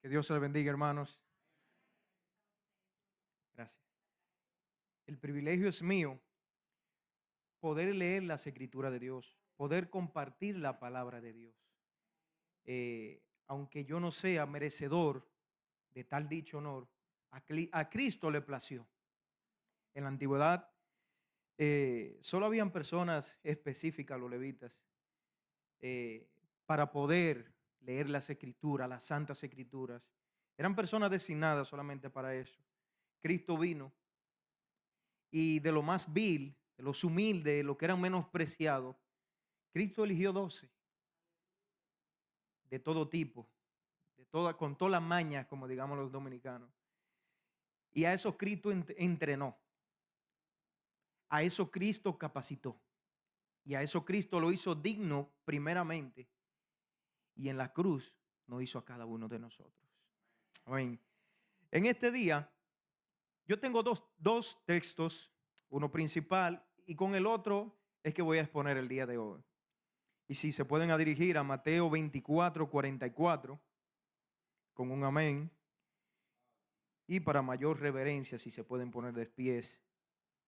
Que Dios se les bendiga, hermanos. Gracias. El privilegio es mío poder leer las escrituras de Dios, poder compartir la palabra de Dios. Aunque yo no sea merecedor de tal dicho honor, a Cristo le plació. En la antigüedad solo habían personas específicas, los levitas, para poder leer las escrituras, las santas escrituras. Eran personas designadas solamente para eso. Cristo vino y de lo más vil, de los humildes, de lo que eran menospreciados, Cristo eligió 12 de todo tipo, con todas las mañas, como digamos los dominicanos. Y a esos Cristo entrenó, a eso Cristo capacitó y a eso Cristo lo hizo digno primeramente, y en la cruz nos hizo a cada uno de nosotros. Amén. En este día yo tengo dos textos, uno principal y con el otro es que voy a exponer el día de hoy. Y si se pueden dirigir a Mateo 24:44 con un amén. Y para mayor reverencia, si se pueden poner de pies,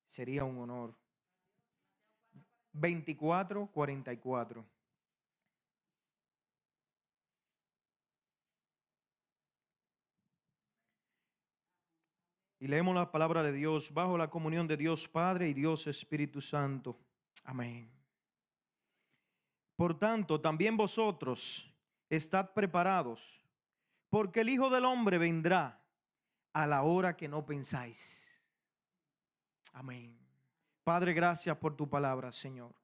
sería un honor. 24:44. Y leemos la palabra de Dios bajo la comunión de Dios Padre y Dios Espíritu Santo. Amén. Por tanto, también vosotros estad preparados, porque el Hijo del Hombre vendrá a la hora que no pensáis. Amén. Padre, gracias por tu palabra, Señor.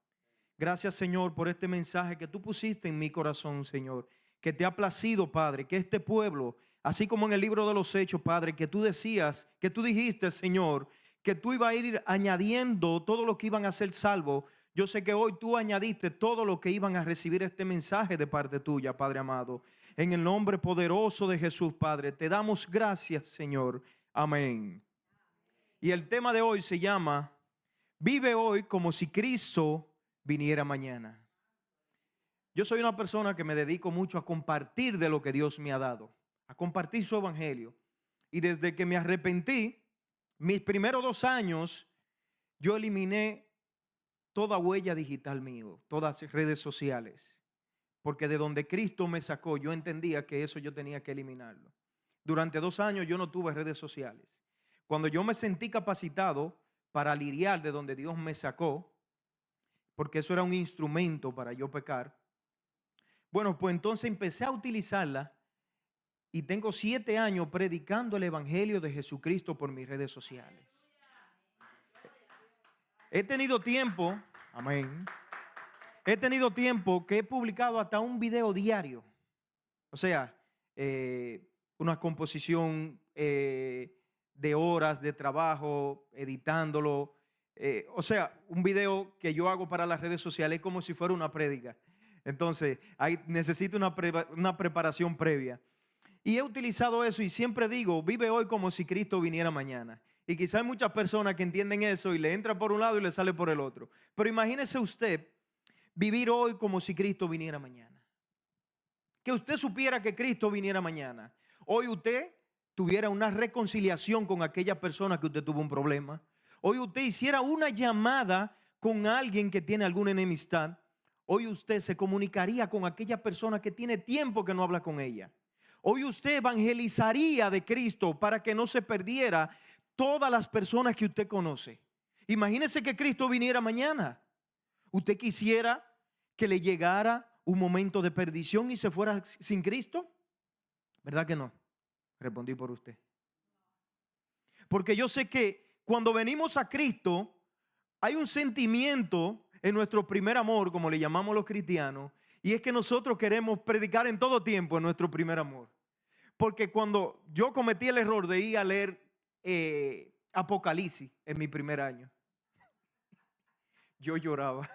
Gracias, Señor, por este mensaje que tú pusiste en mi corazón, Señor. Que te ha placido, Padre, que este pueblo, así como en el libro de los Hechos, Padre, que tú decías, que tú dijiste, Señor, que tú ibas a ir añadiendo todo lo que iban a ser salvos. Yo sé que hoy tú añadiste todo lo que iban a recibir este mensaje de parte tuya, Padre amado. En el nombre poderoso de Jesús, Padre, te damos gracias, Señor. Amén. Y el tema de hoy se llama: vive hoy como si Cristo viniera mañana. Yo soy una persona que me dedico mucho a compartir de lo que Dios me ha dado, a compartir su evangelio. Y desde que me arrepentí, mis primeros 2 años, yo eliminé toda huella digital mío, todas las redes sociales. Porque de donde Cristo me sacó, yo entendía que eso yo tenía que eliminarlo. Durante 2 años yo no tuve redes sociales. Cuando yo me sentí capacitado para lidiar de donde Dios me sacó, porque eso era un instrumento para yo pecar, bueno, pues entonces empecé a utilizarla y tengo 7 años predicando el evangelio de Jesucristo por mis redes sociales. He tenido tiempo, amén, he tenido tiempo que he publicado hasta un video diario. O sea, una composición de horas de trabajo, editándolo. O sea, un video que yo hago para las redes sociales es como si fuera una prédica. Entonces, necesito una preparación previa. Y he utilizado eso y siempre digo, vive hoy como si Cristo viniera mañana. Y quizá hay muchas personas que entienden eso y le entra por un lado y le sale por el otro. Pero imagínese usted vivir hoy como si Cristo viniera mañana. Que usted supiera que Cristo viniera mañana. Hoy usted tuviera una reconciliación con aquella persona que usted tuvo un problema. Hoy usted hiciera una llamada con alguien que tiene alguna enemistad. Hoy usted se comunicaría con aquella persona que tiene tiempo que no habla con ella. Hoy usted evangelizaría de Cristo para que no se perdiera todas las personas que usted conoce. Imagínese que Cristo viniera mañana. ¿Usted quisiera que le llegara un momento de perdición y se fuera sin Cristo? ¿Verdad que no? Respondí por usted. Porque yo sé que cuando venimos a Cristo hay un sentimiento en nuestro primer amor, como le llamamos los cristianos, y es que nosotros queremos predicar en todo tiempo en nuestro primer amor. Porque cuando yo cometí el error de ir a leer Apocalipsis en mi primer año, yo lloraba.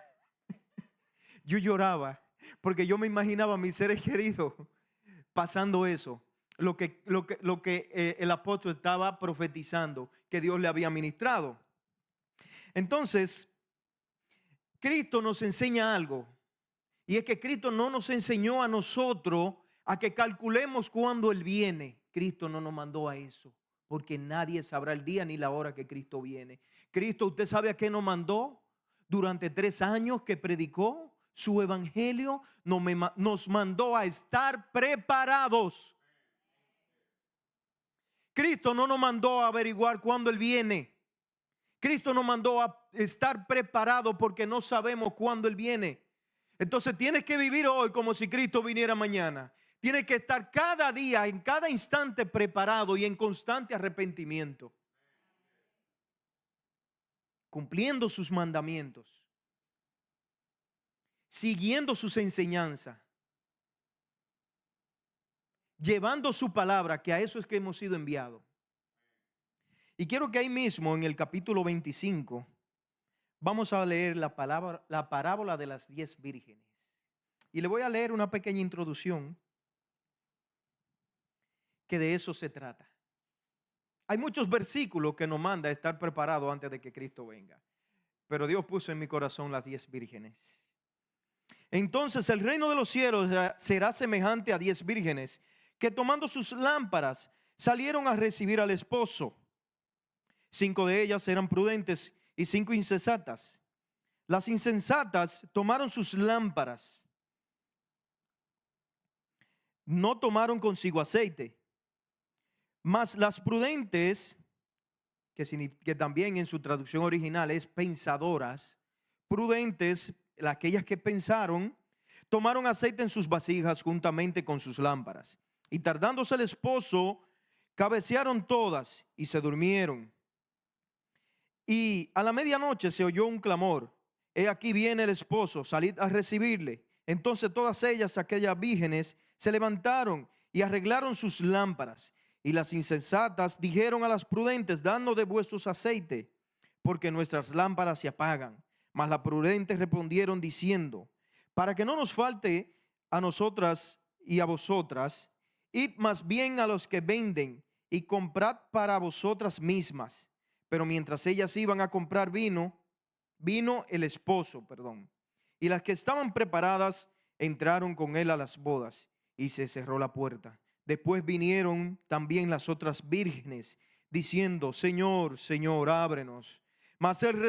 Yo lloraba porque yo me imaginaba a mis seres queridos pasando eso. Lo que el apóstol estaba profetizando que Dios le había ministrado. Entonces, Cristo nos enseña algo. Y es que Cristo no nos enseñó a nosotros a que calculemos cuándo Él viene. Cristo no nos mandó a eso, porque nadie sabrá el día ni la hora que Cristo viene. Cristo, ¿usted sabe a qué nos mandó? Durante 3 años que predicó su evangelio, nos mandó a estar preparados. Cristo no nos mandó a averiguar cuándo Él viene. Cristo nos mandó a estar preparados porque no sabemos cuándo Él viene. Entonces tienes que vivir hoy como si Cristo viniera mañana. Tienes que estar cada día, en cada instante preparado y en constante arrepentimiento, cumpliendo sus mandamientos, siguiendo sus enseñanzas, llevando su palabra, que a eso es que hemos sido enviados. Y quiero que ahí mismo en el capítulo 25 vamos a leer la parábola de las 10 vírgenes. Y le voy a leer una pequeña introducción que de eso se trata. Hay muchos versículos que nos manda a estar preparados antes de que Cristo venga. Pero Dios puso en mi corazón las 10 vírgenes. Entonces el reino de los cielos será semejante a 10 vírgenes que tomando sus lámparas salieron a recibir al esposo. 5 de ellas eran prudentes y 5 insensatas. Las insensatas tomaron sus lámparas, no tomaron consigo aceite, mas las prudentes, que también en su traducción original es pensadoras, prudentes, aquellas que pensaron, tomaron aceite en sus vasijas juntamente con sus lámparas. Y tardándose el esposo, cabecearon todas y se durmieron. Y a la medianoche se oyó un clamor: he aquí viene el esposo, salid a recibirle. Entonces todas ellas, aquellas vírgenes, se levantaron y arreglaron sus lámparas. Y las insensatas dijeron a las prudentes: dadnos de vuestros aceite, porque nuestras lámparas se apagan. Mas las prudentes respondieron diciendo: para que no nos falte a nosotras y a vosotras, id más bien a los que venden y comprad para vosotras mismas. Pero mientras ellas iban a comprar vino el esposo, y las que estaban preparadas entraron con él a las bodas, y se cerró la puerta. Después vinieron también las otras vírgenes, diciendo: Señor, Señor, ábrenos. Mas él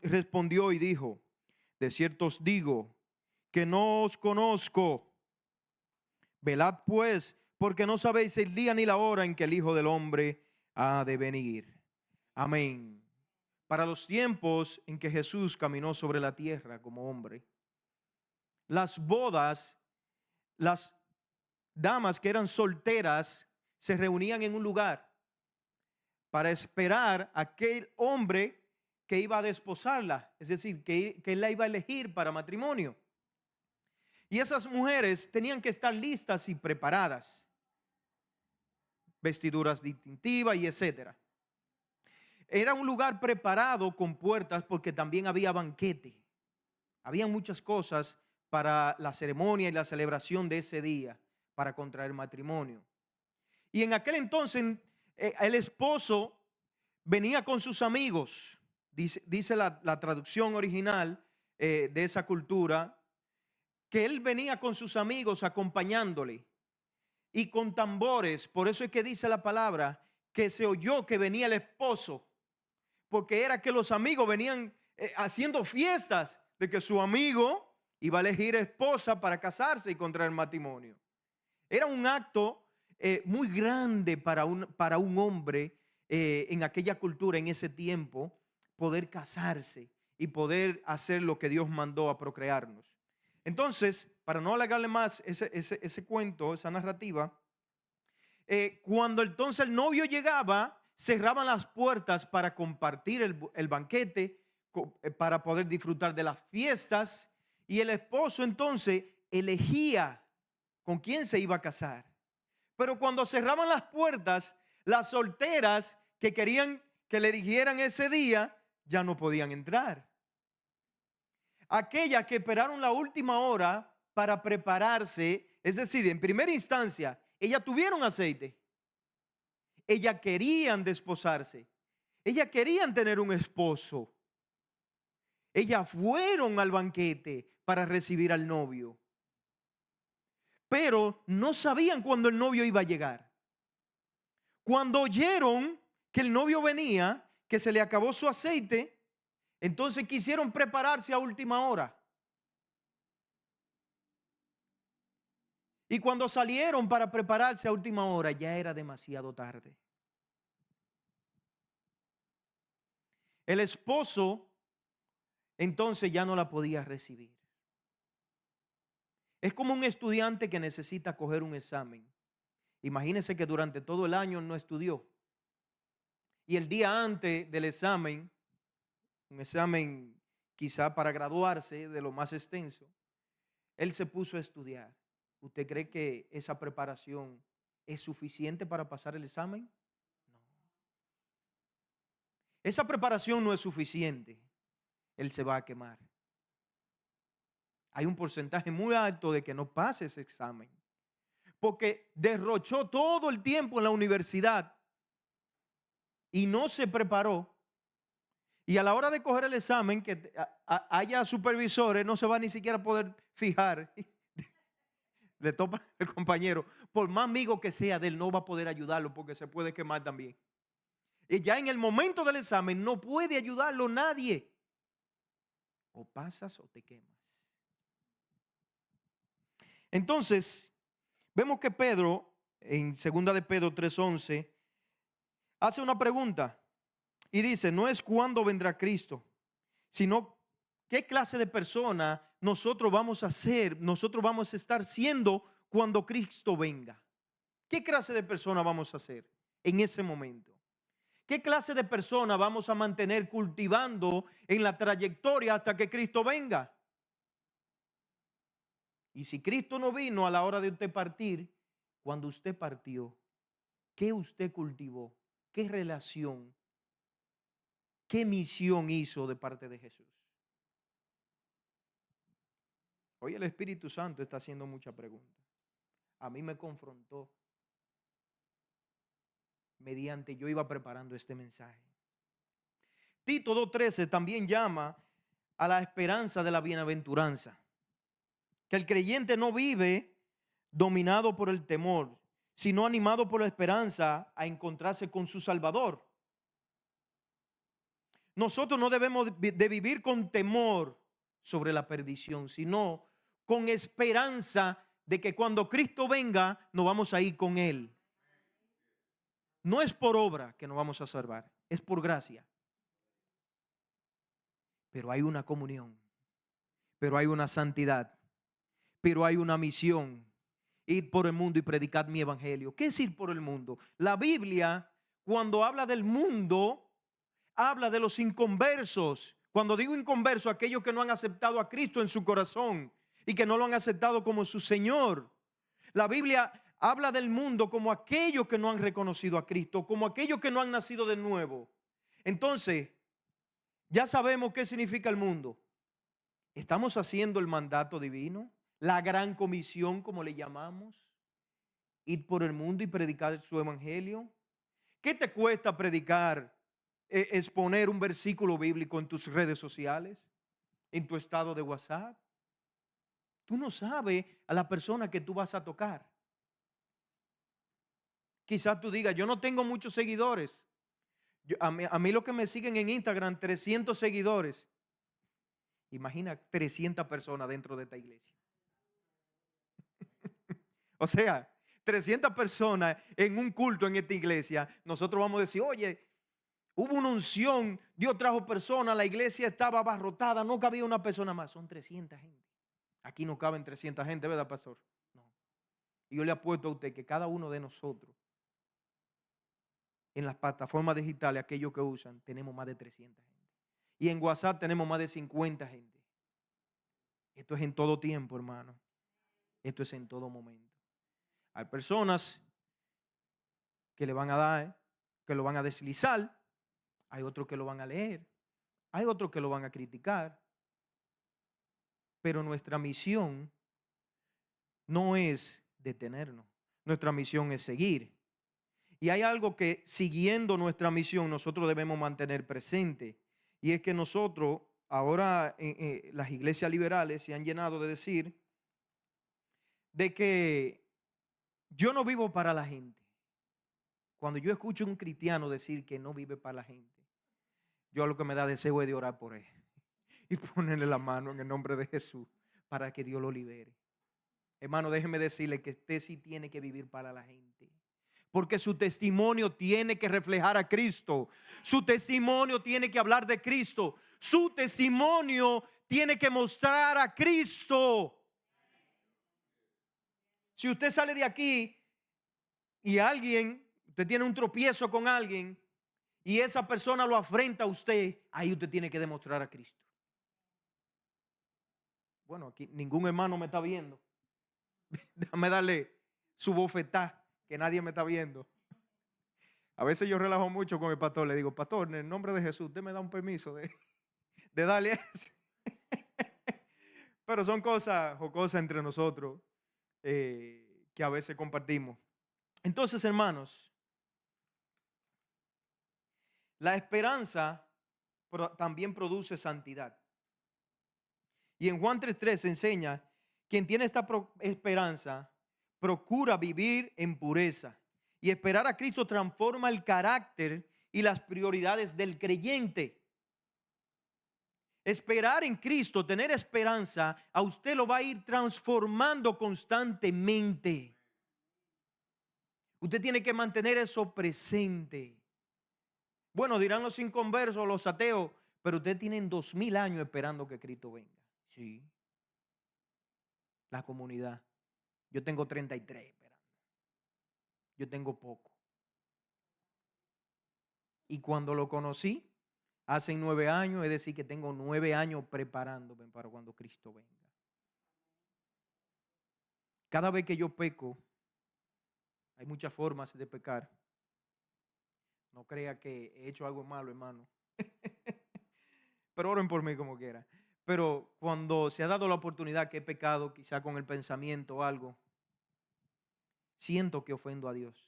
respondió y dijo: de cierto os digo que no os conozco. Velad pues, porque no sabéis el día ni la hora en que el Hijo del Hombre ha de venir. Amén. Para los tiempos en que Jesús caminó sobre la tierra como hombre, las bodas, las damas que eran solteras se reunían en un lugar para esperar a aquel hombre que iba a desposarla, es decir, que él la iba a elegir para matrimonio. Y esas mujeres tenían que estar listas y preparadas, vestiduras distintivas y etcétera. Era un lugar preparado con puertas porque también había banquete. Había muchas cosas para la ceremonia y la celebración de ese día para contraer matrimonio. Y en aquel entonces el esposo venía con sus amigos. Dice la traducción original de esa cultura, que él venía con sus amigos acompañándole y con tambores. Por eso es que dice la palabra que se oyó que venía el esposo, porque era que los amigos venían haciendo fiestas de que su amigo iba a elegir esposa para casarse y contraer matrimonio. Era un acto muy grande para un hombre en aquella cultura, en ese tiempo, poder casarse y poder hacer lo que Dios mandó a procrearnos. Entonces, para no alargarle más ese cuento, esa narrativa, cuando entonces el novio llegaba, cerraban las puertas para compartir el banquete, para poder disfrutar de las fiestas, y el esposo entonces elegía con quién se iba a casar. Pero cuando cerraban las puertas, las solteras que querían que le eligieran ese día ya no podían entrar. Aquellas que esperaron la última hora para prepararse, es decir, en primera instancia, ellas tuvieron aceite. Ellas querían desposarse. Ellas querían tener un esposo. Ellas fueron al banquete para recibir al novio. pero no sabían cuándo el novio iba a llegar. Cuando oyeron que el novio venía, que se le acabó su aceite, entonces quisieron prepararse a última hora. Y cuando salieron para prepararse a última hora, ya era demasiado tarde. El esposo entonces ya no la podía recibir. Es como un estudiante que necesita coger un examen. Imagínense que durante todo el año no estudió. Y el día antes del examen, un examen quizá para graduarse de lo más extenso, él se puso a estudiar. ¿Usted cree que esa preparación es suficiente para pasar el examen? No. Esa preparación no es suficiente. Él se va a quemar. Hay un porcentaje muy alto de que no pase ese examen, porque derrochó todo el tiempo en la universidad y no se preparó. Y a la hora de coger el examen, que haya supervisores, no se va ni siquiera a poder fijar. Le topa el compañero, por más amigo que sea de él, no va a poder ayudarlo porque se puede quemar también. Y ya en el momento del examen no puede ayudarlo nadie. O pasas o te quemas. Entonces, vemos que Pedro, en 2 de Pedro 3:11, hace una pregunta y dice, no es cuándo vendrá Cristo, sino qué clase de persona nosotros vamos a ser, nosotros vamos a estar siendo cuando Cristo venga. ¿Qué clase de persona vamos a ser en ese momento? ¿Qué clase de persona vamos a mantener cultivando en la trayectoria hasta que Cristo venga? Y si Cristo no vino a la hora de usted partir, cuando usted partió, ¿qué usted cultivó? ¿Qué relación? ¿Qué misión hizo de parte de Jesús? Hoy el Espíritu Santo está haciendo muchas preguntas. A mí me confrontó mediante yo iba preparando este mensaje. Tito 2:13 también llama a la esperanza de la bienaventuranza. Que el creyente no vive dominado por el temor, sino animado por la esperanza a encontrarse con su Salvador. Nosotros no debemos de vivir con temor sobre la perdición, sino con esperanza de que cuando Cristo venga, nos vamos a ir con Él. No es por obra que nos vamos a salvar, es por gracia. Pero hay una comunión, pero hay una santidad, pero hay una misión. Ir por el mundo y predicar mi evangelio. ¿Qué es ir por el mundo? La Biblia, cuando habla del mundo, habla de los inconversos. Cuando digo inconverso, aquellos que no han aceptado a Cristo en su corazón y que no lo han aceptado como su Señor. La Biblia habla del mundo como aquellos que no han reconocido a Cristo, como aquellos que no han nacido de nuevo. Entonces, ya sabemos qué significa el mundo. ¿Estamos haciendo el mandato divino? La gran comisión, como le llamamos. Ir por el mundo y predicar su evangelio. ¿Qué te cuesta predicar, exponer un versículo bíblico en tus redes sociales, en tu estado de WhatsApp? Tú no sabes a la persona que tú vas a tocar. Quizás tú digas, yo no tengo muchos seguidores. A mí lo que me siguen en Instagram, 300 seguidores. Imagina 300 personas dentro de esta iglesia. O sea, 300 personas en un culto en esta iglesia. Nosotros vamos a decir, oye, hubo una unción, Dios trajo personas, la iglesia estaba abarrotada, no cabía una persona más. Son 300 gente. Aquí no caben 300 gente, ¿verdad, pastor? No. Y yo le apuesto a usted que cada uno de nosotros, en las plataformas digitales, aquellos que usan, tenemos más de 300 gente. Y en WhatsApp tenemos más de 50 gente. Esto es en todo tiempo, hermano. Esto es en todo momento. Hay personas que le van a dar, que lo van a deslizar. Hay otros que lo van a leer. Hay otros que lo van a criticar. Pero nuestra misión no es detenernos. Nuestra misión es seguir. Y hay algo que siguiendo nuestra misión nosotros debemos mantener presente. Y es que nosotros, ahora las iglesias liberales se han llenado de decir de que yo no vivo para la gente. Cuando yo escucho a un cristiano decir que no vive para la gente, yo lo que me da deseo es de orar por él y ponerle la mano en el nombre de Jesús para que Dios lo libere. Hermano, déjeme decirle que usted sí tiene que vivir para la gente, porque su testimonio tiene que reflejar a Cristo. Su testimonio tiene que hablar de Cristo. Su testimonio tiene que mostrar a Cristo. Si usted sale de aquí y usted tiene un tropiezo con alguien y esa persona lo afrenta a usted, ahí usted tiene que demostrar a Cristo. Bueno, aquí ningún hermano me está viendo. Déjame darle su bofetada, que nadie me está viendo. A veces yo relajo mucho con el pastor. Le digo, pastor, en el nombre de Jesús, usted me da un permiso de darle eso. Pero son cosas jocosas entre nosotros que a veces compartimos. Entonces, hermanos, la esperanza también produce santidad. Y en Juan 3:3 se enseña, quien tiene esta esperanza procura vivir en pureza. Y esperar a Cristo transforma el carácter y las prioridades del creyente. Esperar en Cristo, tener esperanza, a usted lo va a ir transformando constantemente. Usted tiene que mantener eso presente. Bueno, dirán los inconversos, los ateos, pero ustedes tienen 2000 años esperando que Cristo venga. Sí. La comunidad. Yo tengo 33 esperando. Yo tengo poco. Y cuando lo conocí, hace 9 años, es decir, que tengo 9 años preparándome para cuando Cristo venga. Cada vez que yo peco, hay muchas formas de pecar. No crea que he hecho algo malo, hermano. Pero oren por mí como quiera. Pero cuando se ha dado la oportunidad que he pecado, quizá con el pensamiento o algo, siento que ofendo a Dios.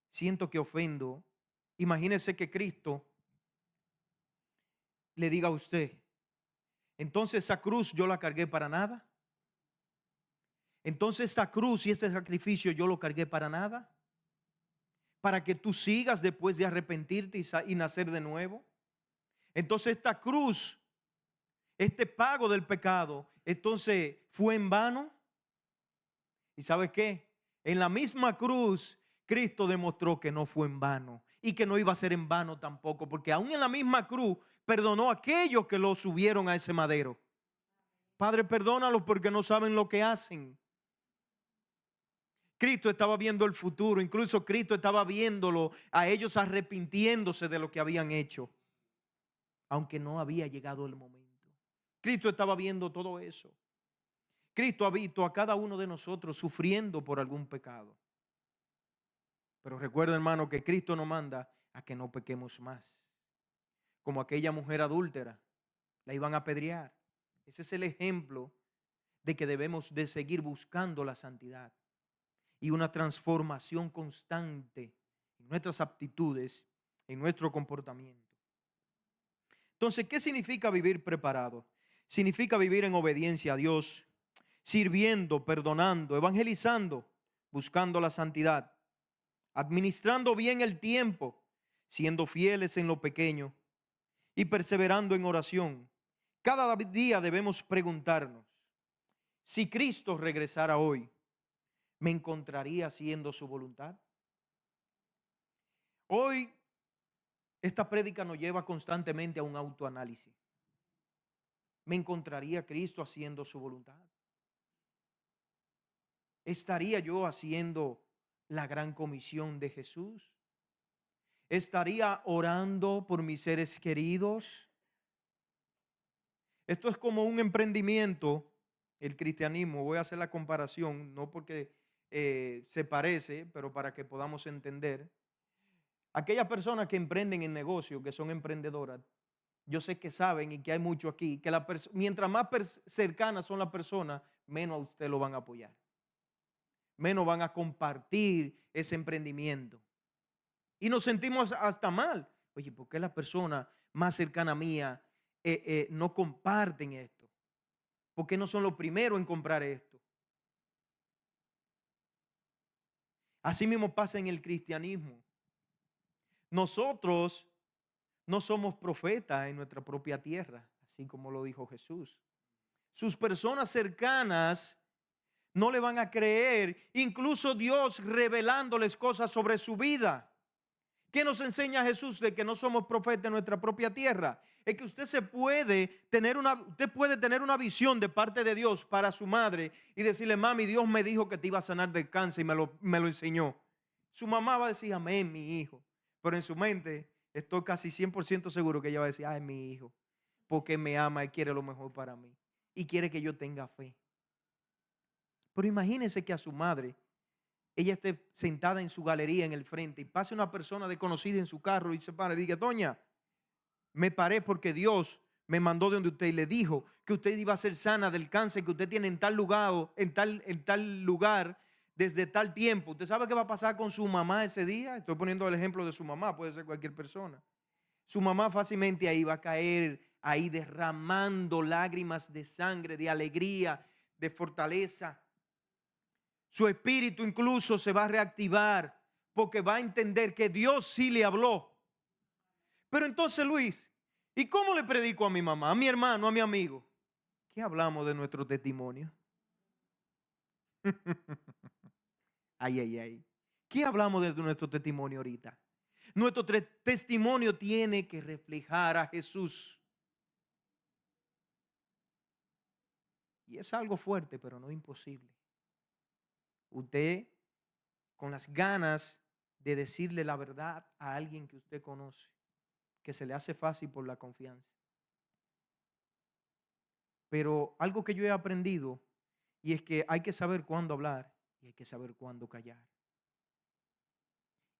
Siento que ofendo. Imagínese que Cristo le diga a usted, entonces esa cruz yo la cargué para nada. Entonces esa cruz y ese sacrificio yo lo cargué para nada. Para que tú sigas después de arrepentirte y nacer de nuevo. Entonces esta cruz, este pago del pecado, entonces fue en vano. ¿Y sabes qué? En la misma cruz, Cristo demostró que no fue en vano y que no iba a ser en vano tampoco, porque aún en la misma cruz perdonó a aquellos que lo subieron a ese madero. Padre, perdónalos porque no saben lo que hacen. Cristo estaba viendo el futuro, incluso Cristo estaba viéndolo a ellos arrepintiéndose de lo que habían hecho, aunque no había llegado el momento. Cristo estaba viendo todo eso. Cristo ha visto a cada uno de nosotros sufriendo por algún pecado. Pero recuerda, hermano, que Cristo nos manda a que no pequemos más. Como aquella mujer adúltera, la iban a apedrear. Ese es el ejemplo de que debemos de seguir buscando la santidad y una transformación constante en nuestras aptitudes, en nuestro comportamiento. Entonces, ¿qué significa vivir preparado? Significa vivir en obediencia a Dios, sirviendo, perdonando, evangelizando, buscando la santidad, administrando bien el tiempo, siendo fieles en lo pequeño y perseverando en oración. Cada día debemos preguntarnos, si Cristo regresara hoy, ¿me encontraría haciendo su voluntad? Hoy esta prédica nos lleva constantemente a un autoanálisis. ¿Me encontraría Cristo haciendo su voluntad? ¿Estaría yo haciendo la gran comisión de Jesús? ¿Estaría orando por mis seres queridos? Esto es como un emprendimiento, el cristianismo. Voy a hacer la comparación, no porque se parece, pero para que podamos entender. Aquellas personas que emprenden en negocio, que son emprendedoras, yo sé que saben y que hay mucho aquí, que mientras más cercanas son las personas, menos a usted lo van a apoyar. Menos van a compartir ese emprendimiento. Y nos sentimos hasta mal. Oye, ¿por qué las personas más cercanas a mía no comparten esto? ¿Por qué no son los primeros en comprar esto? Así mismo pasa en el cristianismo. Nosotros no somos profetas en nuestra propia tierra, así como lo dijo Jesús. Sus personas cercanas no le van a creer, incluso Dios revelándoles cosas sobre su vida. ¿Qué nos enseña Jesús de que no somos profetas en nuestra propia tierra? Es que usted puede tener una visión de parte de Dios para su madre y decirle: mami, Dios me dijo que te iba a sanar del cáncer y me lo enseñó. Su mamá va a decir: amén, mi hijo. Pero en su mente estoy casi 100% seguro que ella va a decir: ay, mi hijo, porque me ama y quiere lo mejor para mí y quiere que yo tenga fe. Pero imagínense que a su madre, ella esté sentada en su galería en el frente y pase una persona desconocida en su carro y se para y diga: doña, me paré porque Dios me mandó de donde usted y le dijo que usted iba a ser sana del cáncer que usted tiene en tal lugar desde tal tiempo. ¿Usted sabe qué va a pasar con su mamá ese día? Estoy poniendo el ejemplo de su mamá, puede ser cualquier persona. Su mamá fácilmente ahí va a caer, ahí derramando lágrimas de sangre, de alegría, de fortaleza. Su espíritu incluso se va a reactivar porque va a entender que Dios sí le habló. Pero entonces, Luis, ¿y cómo le predico a mi mamá, a mi hermano, a mi amigo? ¿Qué hablamos de nuestro testimonio? Ay, ay, ay. ¿Qué hablamos de nuestro testimonio ahorita? Nuestro testimonio tiene que reflejar a Jesús. Y es algo fuerte, pero no imposible. Usted, con las ganas de decirle la verdad a alguien que usted conoce, que se le hace fácil por la confianza. Pero algo que yo he aprendido, y es que hay que saber cuándo hablar y hay que saber cuándo callar.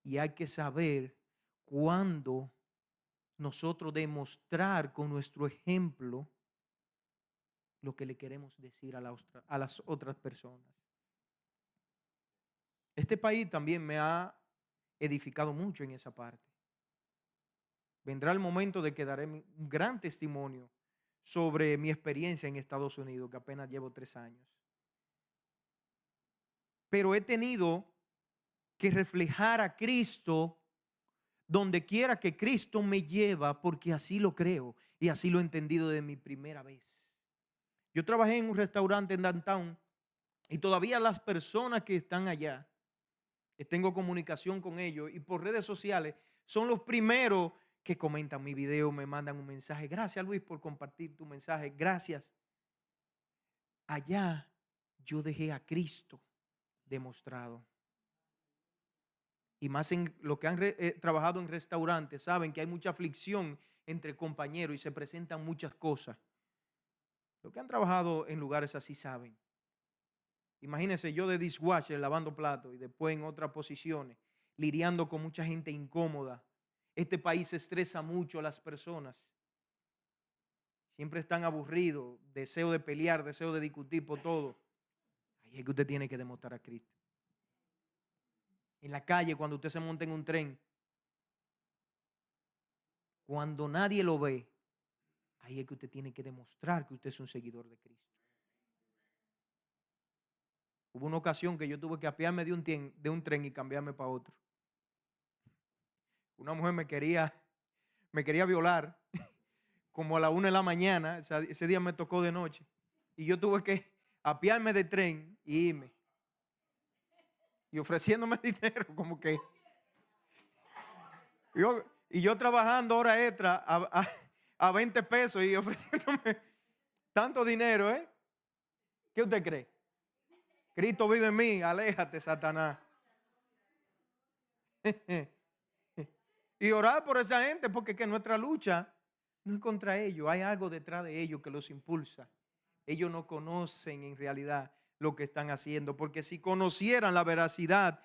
Y hay que saber cuándo nosotros demostrar con nuestro ejemplo lo que le queremos decir a las otras personas. Este país también me ha edificado mucho en esa parte. Vendrá el momento de que daré un gran testimonio sobre mi experiencia en Estados Unidos, que apenas llevo 3 años. Pero he tenido que reflejar a Cristo donde quiera que Cristo me lleva, porque así lo creo y así lo he entendido de mi primera vez. Yo trabajé en un restaurante en Downtown y todavía las personas que están allá, tengo comunicación con ellos y por redes sociales, son los primeros que comentan mi video, me mandan un mensaje: gracias, Luis, por compartir tu mensaje, gracias. Allá yo dejé a Cristo demostrado. Y más en lo que han trabajado en restaurantes, saben que hay mucha aflicción entre compañeros y se presentan muchas cosas. Los que han trabajado en lugares así saben. Imagínense yo de dishwasher lavando platos y después en otras posiciones, lidiando con mucha gente incómoda. Este país estresa mucho a las personas. Siempre están aburridos, deseo de pelear, deseo de discutir por todo. Ahí es que usted tiene que demostrar a Cristo. En la calle, cuando usted se monta en un tren, cuando nadie lo ve, ahí es que usted tiene que demostrar que usted es un seguidor de Cristo. Hubo una ocasión que yo tuve que apiarme de un tren y cambiarme para otro. Una mujer me quería violar como a la 1 de la mañana. Ese día me tocó de noche. Y yo tuve que apiarme del tren y irme. Y ofreciéndome dinero, como que. Yo trabajando hora extra a 20 pesos y ofreciéndome tanto dinero, ¿eh? ¿Qué usted cree? Cristo vive en mí, aléjate, Satanás. Y orar por esa gente, porque que nuestra lucha no es contra ellos, hay algo detrás de ellos que los impulsa. Ellos no conocen en realidad lo que están haciendo, porque si conocieran la veracidad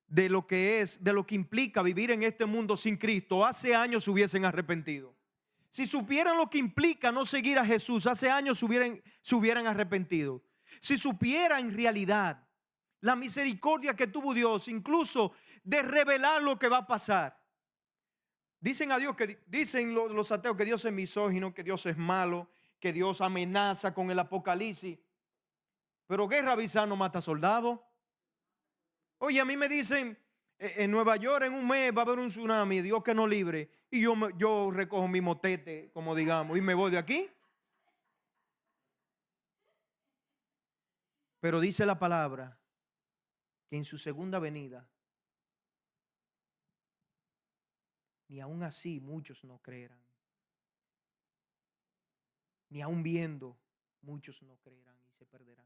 de lo que implica vivir en este mundo sin Cristo, hace años se hubiesen arrepentido. Si supieran lo que implica no seguir a Jesús, hace años se hubieran arrepentido. Si supieran en realidad la misericordia que tuvo Dios, incluso de revelar lo que va a pasar. Dicen los ateos que Dios es misógino, que Dios es malo, que Dios amenaza con el apocalipsis. Pero guerra avisada no mata soldados. Oye, a mí me dicen, en Nueva York en un mes va a haber un tsunami, Dios que no libre. Y yo recojo mi motete, como digamos, y me voy de aquí. Pero dice la palabra que en su segunda venida, ni aún así muchos no creerán. Ni aún viendo, muchos no creerán y se perderán.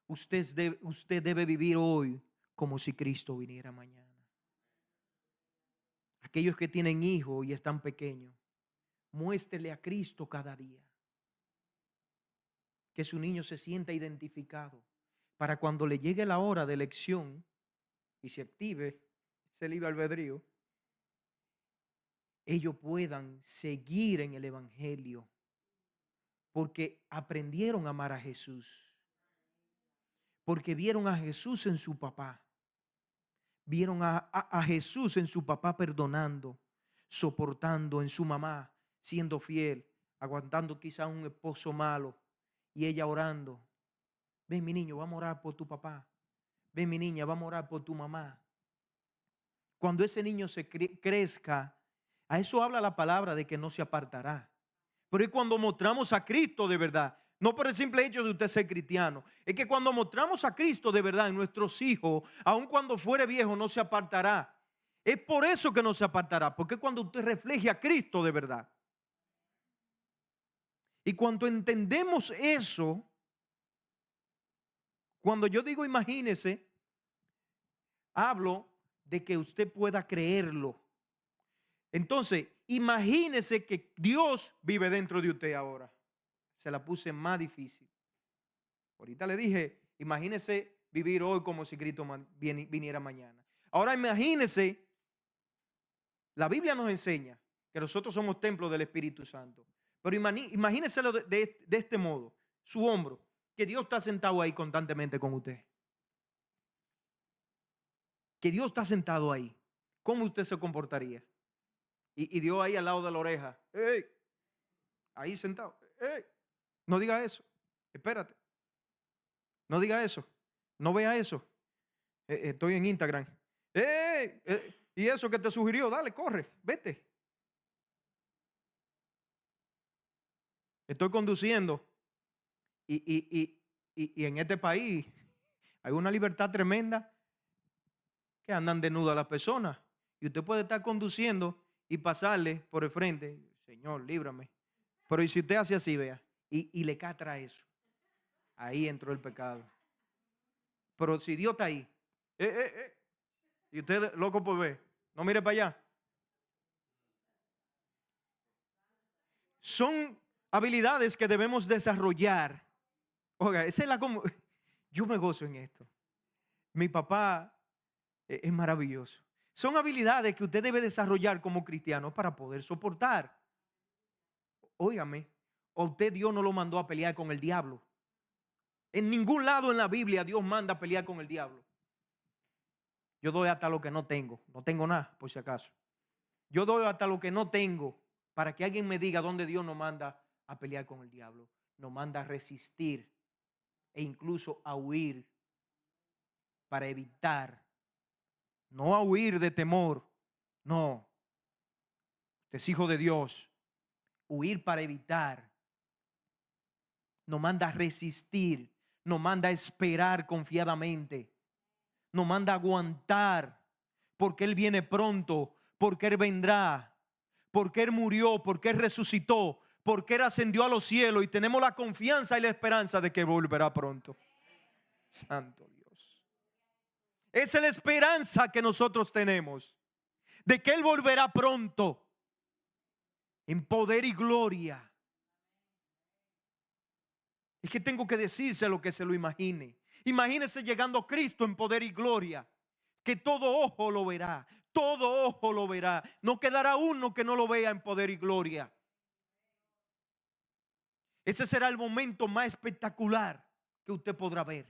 Usted debe vivir hoy como si Cristo viniera mañana. Aquellos que tienen hijos y están pequeños, muéstrele a Cristo cada día. Que su niño se sienta identificado para cuando le llegue la hora de elección y se active ese libre albedrío, ellos puedan seguir en el Evangelio porque aprendieron a amar a Jesús, porque vieron a Jesús en su papá, vieron a Jesús en su papá perdonando, soportando, en su mamá siendo fiel, aguantando quizá un esposo malo y ella orando. Ven mi niño, vamos a orar por tu papá. Ven mi niña, vamos a orar por tu mamá. Cuando ese niño se crezca, a eso habla la palabra de que no se apartará. Pero es cuando mostramos a Cristo de verdad, no por el simple hecho de usted ser cristiano, es que cuando mostramos a Cristo de verdad en nuestros hijos, aun cuando fuere viejo, no se apartará. Es por eso que no se apartará, porque es cuando usted refleje a Cristo de verdad. Y cuando entendemos eso, cuando yo digo imagínese, hablo de que usted pueda creerlo. Entonces, imagínese que Dios vive dentro de usted ahora. Se la puse más difícil. Ahorita le dije, imagínese vivir hoy como si Cristo viniera mañana. Ahora imagínese, la Biblia nos enseña que nosotros somos templos del Espíritu Santo. Pero imagíneselo de este modo, su hombro, que Dios está sentado ahí constantemente con usted. Que Dios está sentado ahí. ¿Cómo usted se comportaría? Y Dios ahí al lado de la oreja. ¡Ey! Ahí sentado. ¡Ey! No diga eso. Espérate. No diga eso. No vea eso. Estoy en Instagram. ¡Ey! Y eso que te sugirió, dale, corre, vete. Estoy conduciendo. Y en este país hay una libertad tremenda que andan desnudas las personas. Y usted puede estar conduciendo y pasarle por el frente. Señor, líbrame. Pero ¿y si usted hace así, vea? Y le catra eso. Ahí entró el pecado. Pero si Dios está ahí, y usted loco por ver, no mire para allá. Son habilidades que debemos desarrollar. Oiga, esa es yo me gozo en esto. Mi papá es maravilloso. Son habilidades que usted debe desarrollar como cristiano para poder soportar. Óigame, a usted Dios no lo mandó a pelear con el diablo. En ningún lado en la Biblia Dios manda a pelear con el diablo. Yo doy hasta lo que no tengo. No tengo nada, por si acaso. Yo doy hasta lo que no tengo para que alguien me diga dónde Dios nos manda a pelear con el diablo. Nos manda a resistir e incluso a huir para evitar. No a huir de temor. No. Usted es hijo de Dios. Huir para evitar. Nos manda a resistir. Nos manda a esperar confiadamente. Nos manda a aguantar. Porque Él viene pronto. Porque Él vendrá. Porque Él murió. Porque Él resucitó. Porque Él ascendió a los cielos. Y tenemos la confianza y la esperanza de que volverá pronto. Santo Dios. Esa es la esperanza que nosotros tenemos. De que Él volverá pronto. En poder y gloria. Es que tengo que decirse lo que se lo imagine. Imagínese llegando a Cristo en poder y gloria. Que todo ojo lo verá. Todo ojo lo verá. No quedará uno que no lo vea en poder y gloria. Ese será el momento más espectacular que usted podrá ver.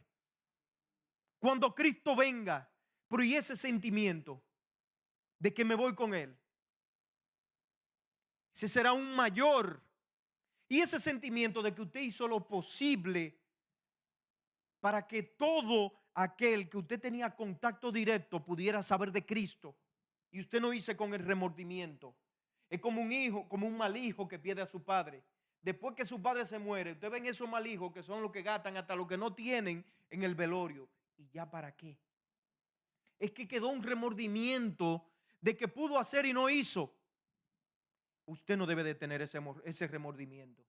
Cuando Cristo venga. Pero y ese sentimiento de que me voy con Él. Ese será un mayor. Y ese sentimiento de que usted hizo lo posible para que todo aquel que usted tenía contacto directo pudiera saber de Cristo. Y usted no hice con el remordimiento. Es como un hijo, como un mal hijo que pierde a su padre. Después que su padre se muere, usted ven esos mal hijos que son los que gastan hasta lo que no tienen en el velorio. ¿Y ya para qué? Es que quedó un remordimiento de que pudo hacer y no hizo. Usted no debe de tener ese remordimiento.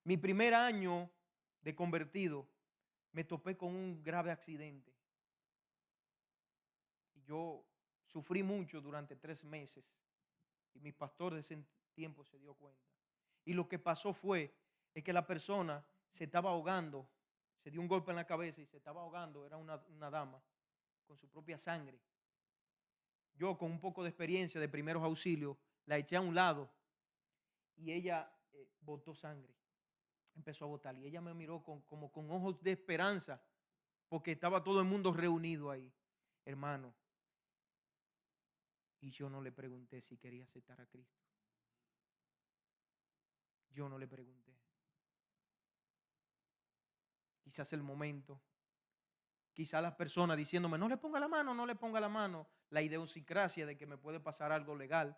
Mi primer año de convertido me topé con un grave accidente. Y yo sufrí mucho durante 3 meses. Y mi pastor de ese tiempo se dio cuenta. Y lo que pasó fue es que la persona se estaba ahogando. Se dio un golpe en la cabeza y se estaba ahogando. Era una dama con su propia sangre. Yo, con un poco de experiencia de primeros auxilios, la eché a un lado y ella botó sangre. Empezó a botar y ella me miró como con ojos de esperanza, porque estaba todo el mundo reunido ahí, hermano. Y yo no le pregunté si quería aceptar a Cristo. Yo no le pregunté. Quizás el momento, quizás las personas diciéndome, no le ponga la mano, no le ponga la mano. La idiosincrasia de que me puede pasar algo legal.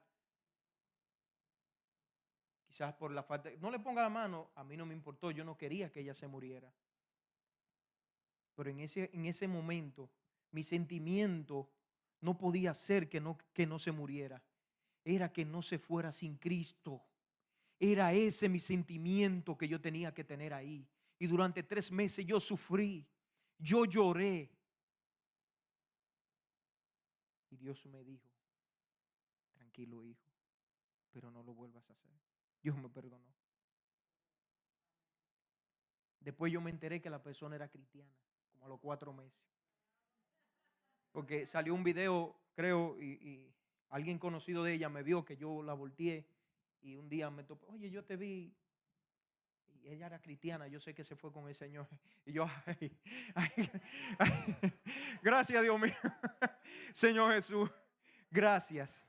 Quizás por la falta, no le ponga la mano, a mí no me importó, yo no quería que ella se muriera. Pero en ese momento, mi sentimiento no podía ser que no se muriera. Era que no se fuera sin Cristo. Era ese mi sentimiento que yo tenía que tener ahí. Y durante 3 meses yo sufrí, yo lloré. Y Dios me dijo, tranquilo hijo, pero no lo vuelvas a hacer. Dios me perdonó. Después yo me enteré que la persona era cristiana, como a los 4 meses. Porque salió un video, creo, y alguien conocido de ella me vio que yo la volteé y un día me topó, oye, yo te vi. Y ella era cristiana, yo sé que se fue con el Señor. Y yo, ay, ay, ay, gracias Dios mío, Señor Jesús, gracias.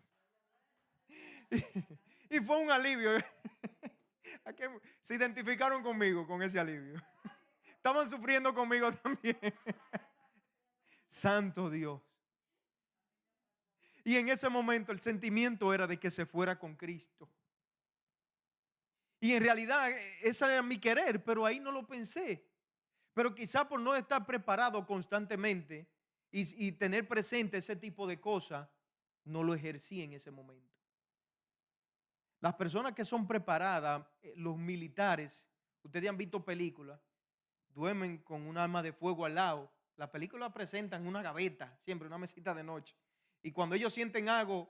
Y fue un alivio. Se identificaron conmigo con ese alivio. Estaban sufriendo conmigo también. Santo Dios. Y en ese momento el sentimiento era de que se fuera con Cristo. Y en realidad ese era mi querer, pero ahí no lo pensé. Pero quizá por no estar preparado constantemente y tener presente ese tipo de cosas, no lo ejercí en ese momento. Las personas que son preparadas, los militares, ustedes han visto películas, duermen con un arma de fuego al lado. Las películas presentan una gaveta, siempre una mesita de noche. Y cuando ellos sienten algo,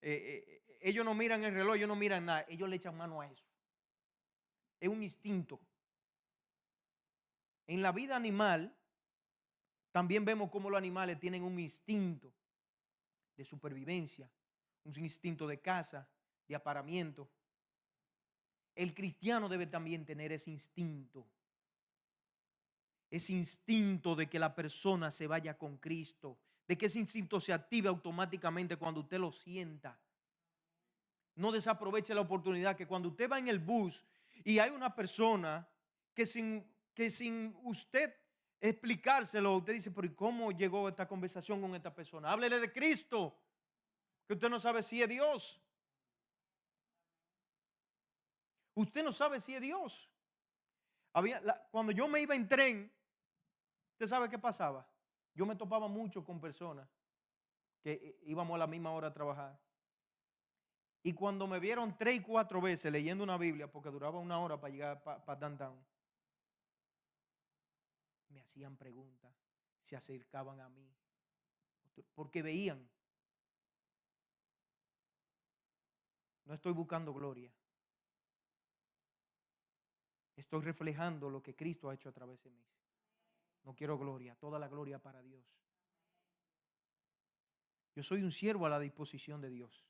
ellos no miran el reloj, ellos no miran nada, ellos le echan mano a eso. Es un instinto. En la vida animal, también vemos cómo los animales tienen un instinto de supervivencia, un instinto de caza, de aparamiento. El cristiano debe también tener ese instinto de que la persona se vaya con Cristo, de que ese instinto se active automáticamente cuando usted lo sienta. No desaproveche la oportunidad que cuando usted va en el bus y hay una persona que sin usted explicárselo, usted dice, pero ¿y cómo llegó esta conversación con esta persona? Háblele de Cristo, que usted no sabe si es Dios. Usted no sabe si es Dios. Cuando yo me iba en tren, ¿usted sabe qué pasaba? Yo me topaba mucho con personas que íbamos a la misma hora a trabajar. Y cuando me vieron 3 y 4 veces leyendo una Biblia, porque duraba 1 hora para llegar para downtown, me hacían preguntas, se acercaban a mí, porque veían. No estoy buscando gloria. Estoy reflejando lo que Cristo ha hecho a través de mí. No quiero gloria, toda la gloria para Dios. Yo soy un siervo a la disposición de Dios.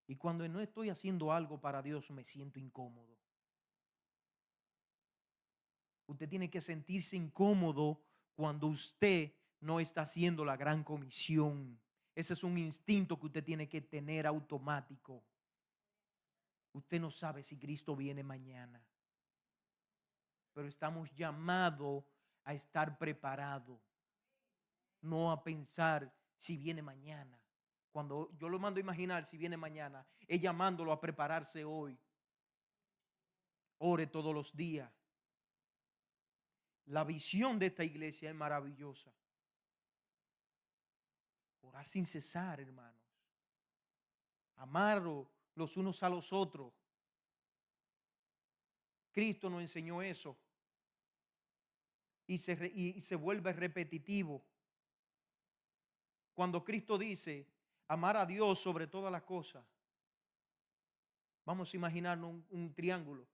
Y cuando no estoy haciendo algo para Dios, me siento incómodo. Usted tiene que sentirse incómodo cuando usted no está haciendo la gran comisión. Ese es un instinto que usted tiene que tener automático. Usted no sabe si Cristo viene mañana. pero estamos llamados a estar preparados, no a pensar si viene mañana. Cuando yo lo mando a imaginar si viene mañana, es llamándolo a prepararse hoy. Ore todos los días. La visión de esta iglesia es maravillosa. Orar sin cesar, hermanos. Amar los unos a los otros. Cristo nos enseñó eso. Y se vuelve repetitivo. Cuando Cristo dice amar a Dios sobre todas las cosas, vamos a imaginarnos un triángulo.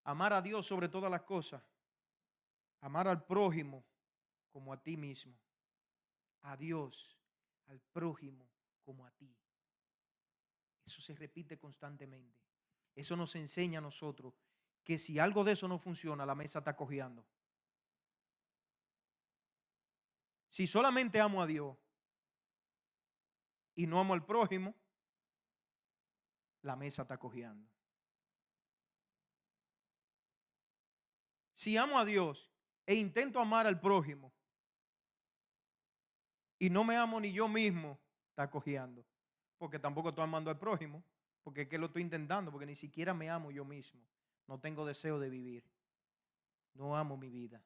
Amar a Dios sobre todas las cosas. Amar al prójimo como a ti mismo. A Dios, al prójimo como a ti. Eso se repite constantemente. Eso nos enseña a nosotros que si algo de eso no funciona, la mesa está cojeando. Si solamente amo a Dios y no amo al prójimo, la mesa está cojeando. Si amo a Dios e intento amar al prójimo y no me amo ni yo mismo, está cojeando. Porque tampoco estoy amando al prójimo, porque es que lo estoy intentando, porque ni siquiera me amo yo mismo. No tengo deseo de vivir. No amo mi vida.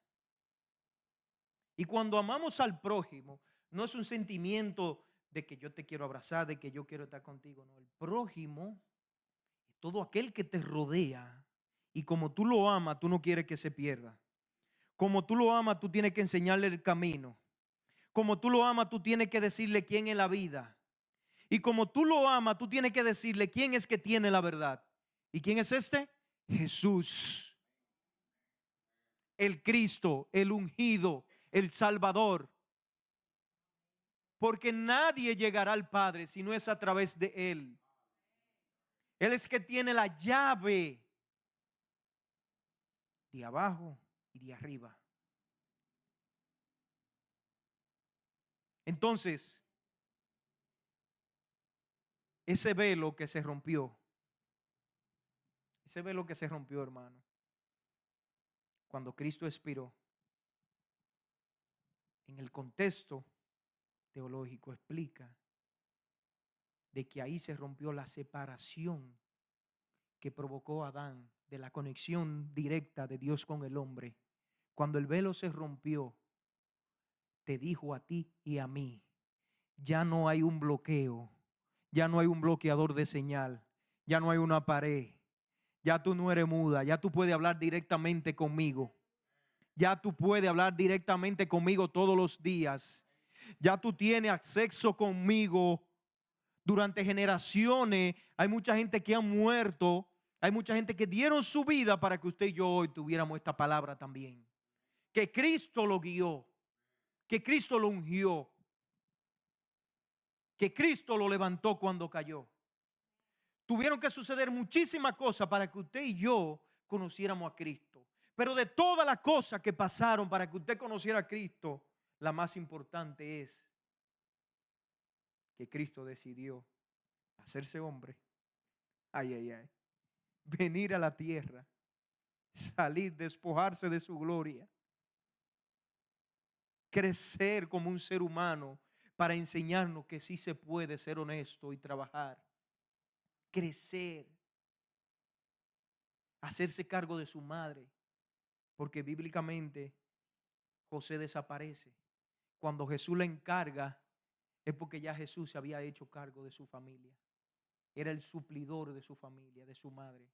Y cuando amamos al prójimo, no es un sentimiento de que yo te quiero abrazar, de que yo quiero estar contigo. No, el prójimo es todo aquel que te rodea. Y como tú lo amas, tú no quieres que se pierda. Como tú lo amas, tú tienes que enseñarle el camino. Como tú lo amas, tú tienes que decirle quién es la vida. Y como tú lo amas, tú tienes que decirle quién es que tiene la verdad. ¿Y quién es este? Jesús. El Cristo, el ungido, el Salvador. Porque nadie llegará al Padre si no es a través de Él. Él es que tiene la llave de abajo y de arriba. Entonces, ese velo que se rompió, hermano, cuando Cristo expiró, en el contexto teológico explica de que ahí se rompió la separación que provocó Adán de la conexión directa de Dios con el hombre. Cuando el velo se rompió, te dijo a ti y a mí, ya no hay un bloqueo, ya no hay un bloqueador de señal, ya no hay una pared, ya tú no eres muda, ya tú puedes hablar directamente conmigo, ya tú puedes hablar directamente conmigo todos los días, ya tú tienes acceso conmigo. Durante generaciones hay mucha gente que ha muerto, hay mucha gente que dieron su vida para que usted y yo hoy tuviéramos esta palabra también. Que Cristo lo guió, que Cristo lo ungió, que Cristo lo levantó cuando cayó. Tuvieron que suceder muchísimas cosas para que usted y yo conociéramos a Cristo. Pero de todas las cosas que pasaron para que usted conociera a Cristo, la más importante es que Cristo decidió hacerse hombre. Ay, ay, ay. Venir a la tierra, salir, despojarse de su gloria, crecer como un ser humano para enseñarnos que sí se puede ser honesto y trabajar, crecer, hacerse cargo de su madre, porque bíblicamente José desaparece. Cuando Jesús le encarga es porque ya Jesús se había hecho cargo de su familia. Era el suplidor de su familia, de su madre.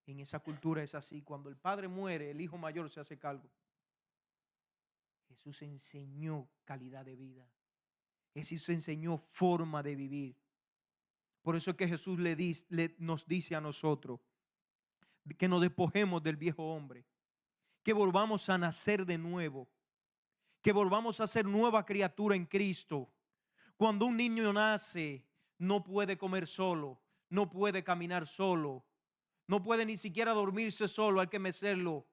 En esa cultura es así. Cuando el padre muere, el hijo mayor se hace cargo. Jesús enseñó calidad de vida. Jesús enseñó forma de vivir. Por eso es que Jesús nos dice a nosotros que nos despojemos del viejo hombre, que volvamos a nacer de nuevo, que volvamos a ser nueva criatura en Cristo. Cuando un niño nace, no puede comer solo, no puede caminar solo, no puede ni siquiera dormirse solo, hay que mecerlo.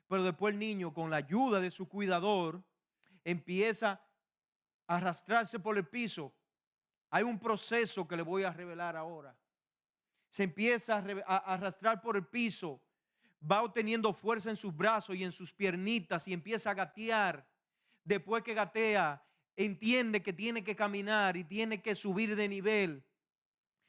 Pero después el niño, con la ayuda de su cuidador, empieza a arrastrarse por el piso. Hay un proceso que le voy a revelar ahora. Se empieza a arrastrar por el piso, va obteniendo fuerza en sus brazos y en sus piernitas y empieza a gatear. Después que gatea, entiende que tiene que caminar y tiene que subir de nivel.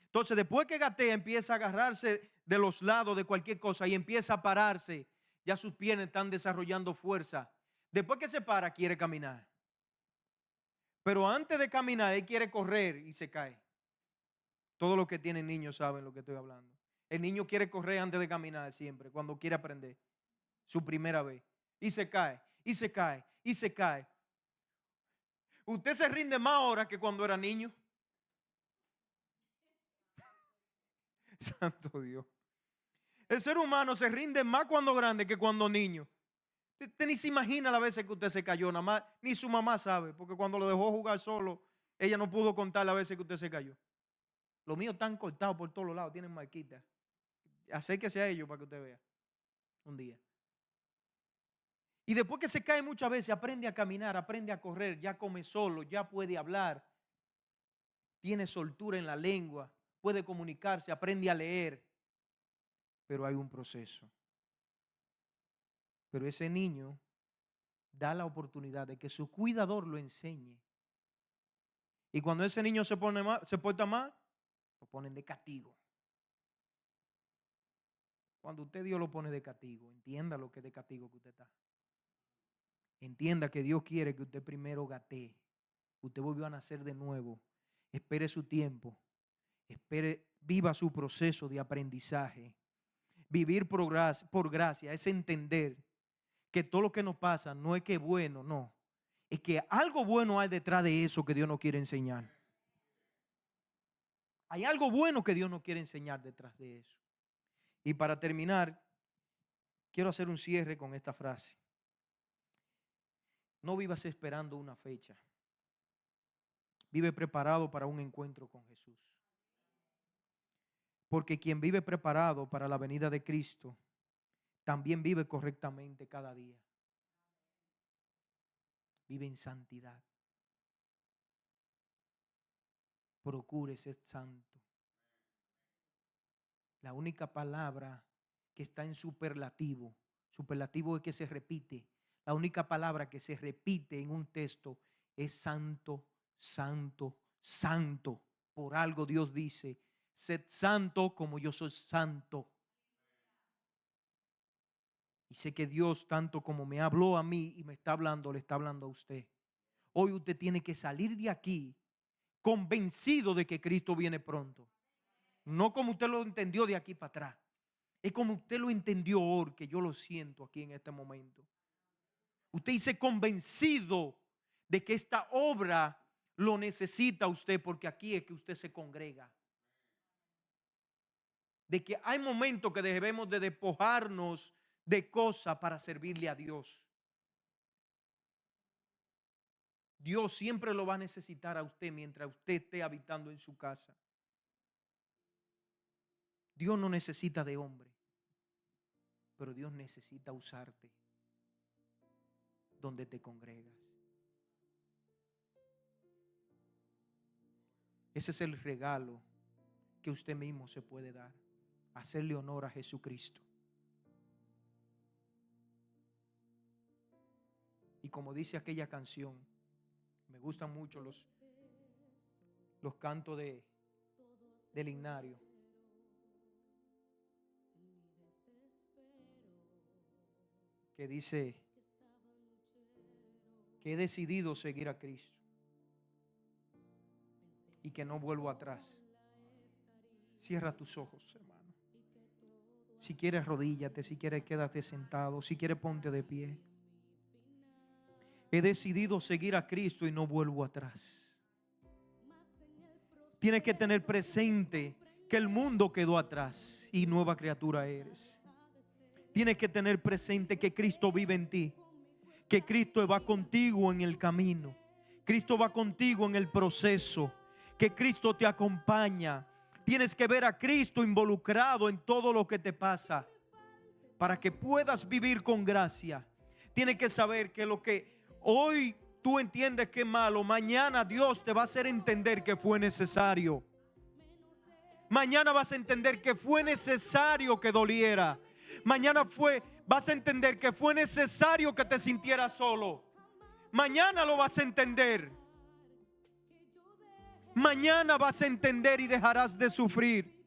Entonces, después que gatea, empieza a agarrarse de los lados de cualquier cosa y empieza a pararse. Ya sus piernas están desarrollando fuerza. Después que se para, quiere caminar. Pero antes de caminar, él quiere correr y se cae. Todos los que tienen niños saben lo que estoy hablando. El niño quiere correr antes de caminar siempre, cuando quiere aprender. Su primera vez. Y se cae, y se cae, y se cae. Usted se rinde más ahora que cuando era niño. Santo Dios. El ser humano se rinde más cuando grande que cuando niño. Usted ni se imagina las veces que usted se cayó, nada más, ni su mamá sabe, porque cuando lo dejó jugar solo, ella no pudo contar las veces que usted se cayó. Los míos están cortados por todos los lados, tienen marquitas. Acérquese a ellos para que usted vea un día. Y después que se cae muchas veces, aprende a caminar, aprende a correr, ya come solo, ya puede hablar, tiene soltura en la lengua, puede comunicarse, aprende a leer. Pero hay un proceso. Pero ese niño da la oportunidad de que su cuidador lo enseñe. Y cuando ese niño se porta mal, lo ponen de castigo. Cuando usted Dios lo pone de castigo, entienda lo que es de castigo que usted está. Entienda que Dios quiere que usted primero gatee. Usted volvió a nacer de nuevo. Espere su tiempo. Viva su proceso de aprendizaje. Vivir por gracia es entender que todo lo que nos pasa no es que es bueno, no. Es que algo bueno hay detrás de eso que Dios nos quiere enseñar. Hay algo bueno que Dios nos quiere enseñar detrás de eso. Y para terminar, quiero hacer un cierre con esta frase. No vivas esperando una fecha. Vive preparado para un encuentro con Jesús. Porque quien vive preparado para la venida de Cristo, también vive correctamente cada día. Vive en santidad. Procure ser santo. La única palabra que está en superlativo es que se repite. La única palabra que se repite en un texto es santo, santo, santo. Por algo Dios dice, sed santo como yo soy santo. Y sé que Dios, tanto como me habló a mí y me está hablando, le está hablando a usted. Hoy usted tiene que salir de aquí convencido de que Cristo viene pronto. No como usted lo entendió de aquí para atrás. Es como usted lo entendió hoy, que yo lo siento aquí en este momento. Usted dice convencido de que esta obra lo necesita usted, porque aquí es que usted se congrega. De que hay momentos que debemos de despojarnos de cosas para servirle a Dios. Dios siempre lo va a necesitar a usted mientras usted esté habitando en su casa. Dios no necesita de hombre, pero Dios necesita usarte donde te congregas. Ese es el regalo que usted mismo se puede dar. Hacerle honor a Jesucristo. Y como dice aquella canción, me gustan mucho los cantos del himnario. Que dice que he decidido seguir a Cristo y que no vuelvo atrás. Cierra tus ojos, hermano. Si quieres, arrodíllate. Si quieres, quédate sentado. Si quieres, ponte de pie. He decidido seguir a Cristo y no vuelvo atrás. Tienes que tener presente que el mundo quedó atrás y nueva criatura eres. Tienes que tener presente que Cristo vive en ti, que Cristo va contigo en el camino, Cristo va contigo en el proceso, que Cristo te acompaña. Tienes que ver a Cristo involucrado en todo lo que te pasa para que puedas vivir con gracia. Tienes que saber que lo que hoy tú entiendes que es malo, mañana Dios te va a hacer entender que fue necesario. Mañana vas a entender que fue necesario que doliera. Mañana vas a entender que fue necesario que te sintieras solo. Mañana lo vas a entender. Mañana vas a entender y dejarás de sufrir.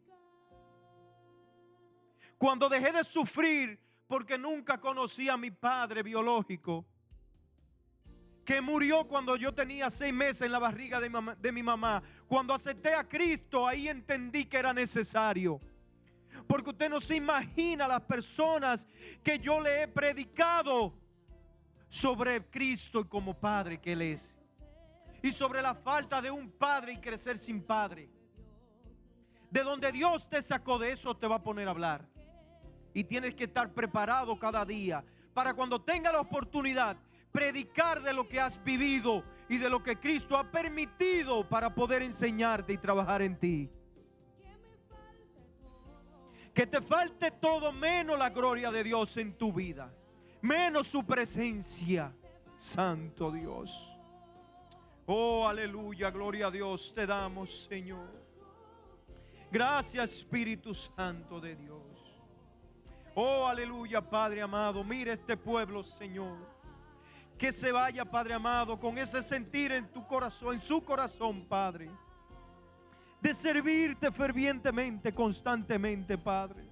Cuando dejé de sufrir porque nunca conocí a mi padre biológico, que murió cuando yo tenía 6 meses en la barriga de mi mamá. Cuando acepté a Cristo, ahí entendí que era necesario. Porque usted no se imagina las personas que yo le he predicado sobre Cristo y como padre que Él es. Y sobre la falta de un padre y crecer sin padre. De donde Dios te sacó, de eso te va a poner a hablar. Y tienes que estar preparado cada día para cuando tenga la oportunidad predicar de lo que has vivido y de lo que Cristo ha permitido para poder enseñarte y trabajar en ti. Que te falte todo menos la gloria de Dios en tu vida, menos su presencia. Santo Dios. Oh, aleluya, gloria a Dios te damos, Señor. Gracias, Espíritu Santo de Dios. Oh, aleluya, Padre amado. Mira este pueblo, Señor. Que se vaya, Padre amado, con ese sentir en tu corazón, en su corazón, Padre, de servirte fervientemente, constantemente, Padre.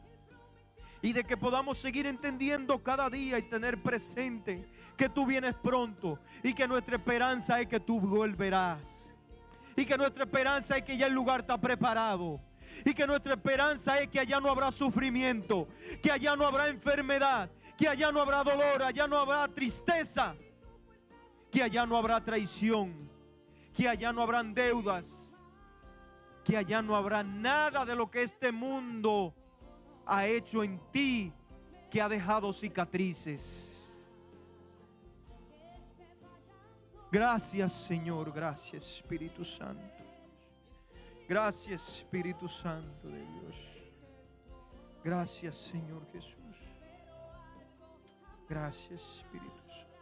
Y de que podamos seguir entendiendo cada día y tener presente que tú vienes pronto. Y que nuestra esperanza es que tú volverás. Y que nuestra esperanza es que ya el lugar está preparado. Y que nuestra esperanza es que allá no habrá sufrimiento. Que allá no habrá enfermedad. Que allá no habrá dolor. Allá no habrá tristeza. Que allá no habrá traición. Que allá no habrán deudas. Que allá no habrá nada de lo que este mundo ha hecho en ti, que ha dejado cicatrices. Gracias, Señor. Gracias, Espíritu Santo. Gracias, Espíritu Santo de Dios. Gracias, Señor Jesús. Gracias, Espíritu Santo.